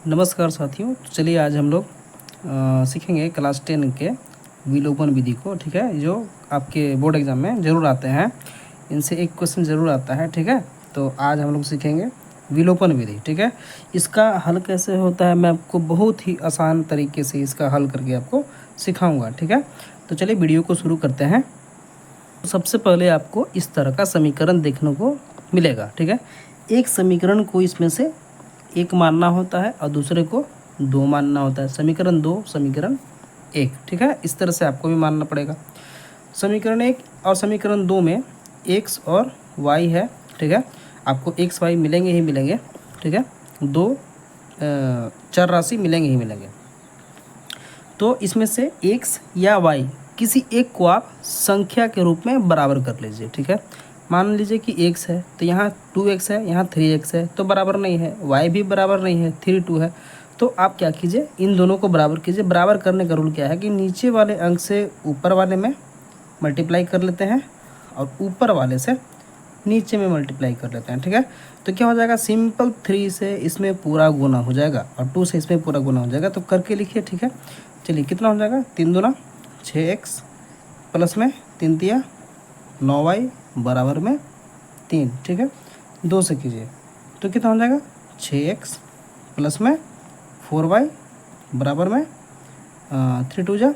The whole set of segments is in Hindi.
नमस्कार साथियों। तो चलिए आज हम लोग सीखेंगे क्लास 10 के विलोपन विधि को। ठीक है, जो आपके बोर्ड एग्जाम में ज़रूर आते हैं, इनसे एक क्वेश्चन ज़रूर आता है। ठीक है, तो आज हम लोग सीखेंगे विलोपन विधि। ठीक है, इसका हल कैसे होता है मैं आपको बहुत ही आसान तरीके से इसका हल करके आपको सिखाऊंगा। ठीक है, तो चलिए वीडियो को शुरू करते हैं। सबसे पहले आपको इस तरह का समीकरण देखने को मिलेगा। ठीक है, एक समीकरण को इसमें से एक मानना होता है और दूसरे को दो मानना होता है। समीकरण दो, समीकरण एक। ठीक है, इस तरह से आपको भी मानना पड़ेगा। समीकरण एक और समीकरण दो में एक्स और वाई है। ठीक है, आपको एक्स वाई मिलेंगे ही मिलेंगे। ठीक है, दो चर राशि मिलेंगे ही मिलेंगे। तो इसमें से एक्स या वाई किसी एक को आप संख्या के रूप में बराबर कर लीजिए। ठीक है, मान लीजिए कि x है तो यहाँ 2x है, यहाँ 3x है, तो बराबर नहीं है। y भी बराबर नहीं है, 3 2 है। तो आप क्या कीजिए, इन दोनों को बराबर कीजिए। बराबर करने का रूल क्या है कि नीचे वाले अंक से ऊपर वाले में मल्टीप्लाई कर लेते हैं और ऊपर वाले से नीचे में मल्टीप्लाई कर लेते हैं। ठीक है, तो क्या हो जाएगा, सिंपल 3 से इसमें पूरा गुना हो जाएगा और 2 से इसमें पूरा गुना हो जाएगा। तो करके लिखिए। ठीक है, चलिए कितना हो जाएगा, 3 दूना 6x प्लस में 3 तिया 9y बराबर में 3। ठीक है, 2 से कीजिए तो कितना हो जाएगा, 6x प्लस में 4y बराबर में 3 2 जा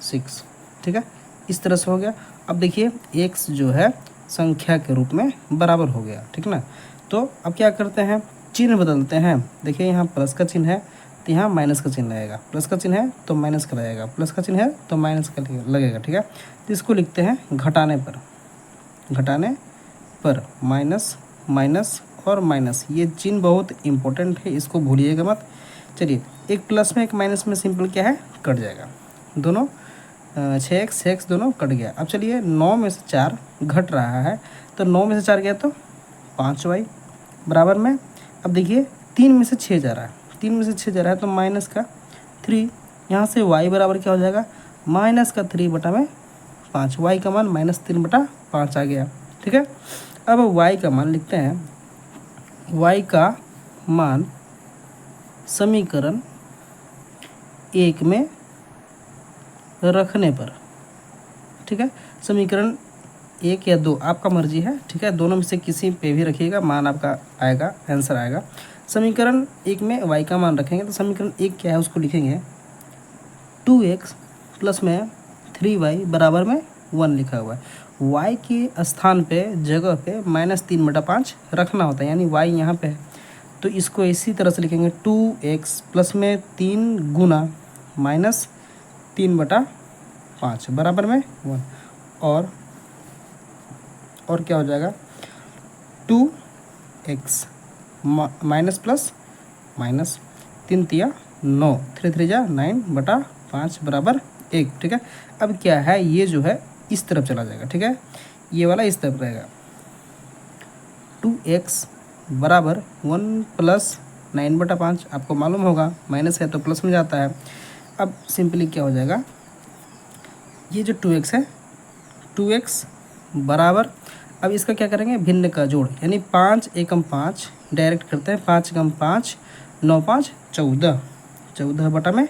6। ठीक है, इस तरह से हो गया। अब देखिए x जो है संख्या के रूप में बराबर हो गया। ठीक ना, तो अब क्या करते हैं, चिन्ह बदलते हैं। देखिए यहाँ प्लस का चिन्ह है तो यहाँ माइनस का चिन्ह लगेगा, प्लस का चिन्ह है तो माइनस का लगेगा, प्लस का चिन्ह है तो माइनस का लगेगा। ठीक है, तो इसको लिखते हैं घटाने पर माइनस माइनस और माइनस। ये चिन्ह बहुत इंपॉर्टेंट है, इसको भूलिएगा मत। चलिए एक प्लस में एक माइनस में सिंपल क्या है, कट जाएगा। दोनों 6x दोनों कट गया। अब चलिए 9 में से 4 घट रहा है तो 9 में से 4 गया तो 5y बराबर में। अब देखिए 3 में से 6 जा रहा है, 3 में से 6 जा रहा है तो माइनस का 3। यहाँ से y बराबर क्या हो जाएगा, माइनस का 3 बटा में 5। y का मान -3 बटा 5 आ गया। ठीक है, अब y का मान लिखते हैं। y का मान समीकरण एक में रखने पर, ठीक है, समीकरण एक या दो आपका मर्जी है। ठीक है, दोनों में से किसी पे भी रखिएगा, मान आपका आएगा, आंसर आएगा। समीकरण एक में y का मान रखेंगे तो समीकरण एक क्या है उसको लिखेंगे 2x प्लस में 3y बराबर में 1 लिखा हुआ है। y के स्थान पे जगह पे -3 बटा 5 रखना होता है, यानी y यहाँ पे है तो इसको इसी तरह से लिखेंगे 2x प्लस में 3 गुना -3 बटा 5 बराबर में 1। और क्या हो जाएगा, 2x माइनस प्लस माइनस 3 तिया 9, 3 3 जा 9 बटा 5 बराबर 1। ठीक है, अब क्या है, ये जो है इस तरफ चला जाएगा। ठीक है, ये वाला इस तरफ रहेगा। 2x बराबर 1 प्लस 9 बटा 5, आपको मालूम होगा माइनस है तो प्लस में जाता है। अब सिंपली क्या हो जाएगा, ये जो 2x है 2x बराबर, अब इसका क्या करेंगे, भिन्न का जोड़, यानी 5 एकम 5 डायरेक्ट करते हैं। 5 एकम 5 9 5 14, 14 बटा में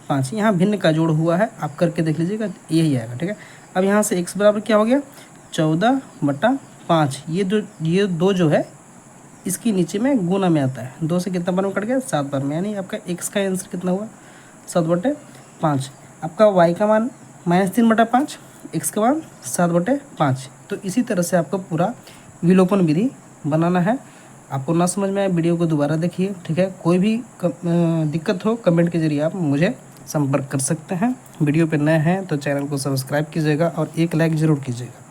5। यहाँ भिन्न का जोड़ हुआ है, आप करके देख लीजिएगा, यही आएगा। ठीक है, अब यहाँ से x बराबर क्या हो गया, 14 बटा 5। ये दो जो है इसकी नीचे में गुना में आता है। 2 से कितना बार में कट गया, 7 बार में, यानी आपका x का आंसर कितना हुआ, 7 बटे 5। आपका y का मान -3 बटा 5, x का मान 7 बटे 5। तो इसी तरह से आपको पूरा विलोपन विधि बनाना है। आपको ना समझ में आए वीडियो को दोबारा देखिए। ठीक है, कोई भी दिक्कत हो कमेंट के जरिए आप मुझे संपर्क कर सकते हैं। वीडियो पे नए हैं तो चैनल को सब्सक्राइब कीजिएगा और एक लाइक ज़रूर कीजिएगा।